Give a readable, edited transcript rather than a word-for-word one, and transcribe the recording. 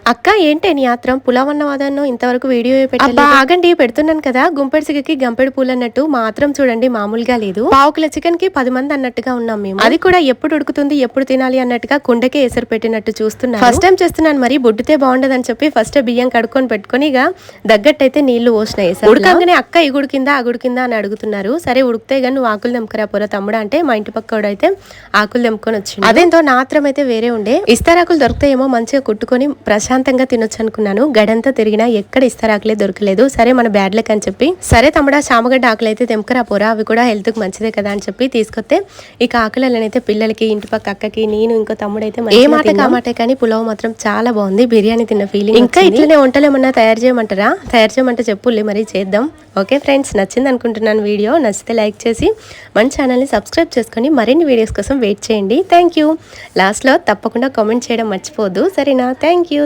అక్క ఏంటి నీ ఆత్రం పులావ్ అన్న వాదన్నో ఇంతవరకు వీడియో పెట్టలేదు. ఆగండి పెడుతున్నాను కదా. గుంపెడు సిగకి గంపెడు పూలు అన్నట్టు మాత్రం చూడండి మామూలుగా లేదు. పావు కిలో చికెన్ కి 10 మంది అన్నట్టుగా ఉన్నాం మేము. అది కూడా ఎప్పుడు ఉడుకుతుంది ఎప్పుడు తినాలి అన్నట్టుగా కుండకే ఎసరు పెట్టినట్టు చూస్తున్నాను. ఫస్ట్ టైం చేస్తున్నాను, మరి బుడ్డితే బాగుండదని చెప్పి ఫస్ట్ బియ్యం కడుక్కొని పెట్టుకొని ఇక దగ్గట్టయితే నీళ్లు పోసినాయి. ఉడకంగానే అక్క ఈ గుడి కింద ఆ గుడి కింద అని అడుగుతున్నారు. సరే ఉడికితే గానీ నువ్వు ఆకులు తెంపుకరా పోరా తమ్ముడు అంటే మా ఇంటి పక్క అయితే ఆకులు తెంపుకొని వచ్చింది. అదేంతో నా ఆత్రం అయితే వేరే ఉండే. ఇస్తారాకులు దొరుకుతాయేమో మంచిగా కుట్టుకొని ప్రశాంతంగా తినొచ్చు అనుకున్నాను. గడంతా తిరిగినా ఎక్కడ ఇస్తారాకులే దొరకలేదు. సరే మన బ్యాడ్ లక్ అని చెప్పి సరే తమ్ముడా చామగడ్డ ఆకులు అయితే తెంపకరా పోరా, అవి కూడా హెల్త్ కు మంచిదే కదా అని చెప్పి తీసుకొస్తే ఇక ఆకులనైతే పిల్లలకి ఇంటి పక్క అక్కకి నేను ఇంకో తమ్ముడు అయితే ఏ మాట కామాటే కానీ పులావ్ మాత్రం చాలా బాగుంది. బిర్యానీ తిన్న ఫీలింగ్. ఇంకా ఇట్లనే వంటలు ఏమన్నా తయారు చేయమంటారా? తయారు చేయమంటే చెప్పులే మరి చేద్దాం. ఓకే ఫ్రెండ్స్, నచ్చింది అనుకుంటున్నాను వీడియో. నచ్చితే లైక్ చేసి మన ఛానల్ని సబ్స్క్రైబ్ చేసుకొని మరిన్ని వీడియోస్ కోసం వెయిట్ చేయండి. Thank you. లాస్ట్లో తప్పకుండా కామెంట్ చేయడం మర్చిపోవద్దు సరేనా? Thank you.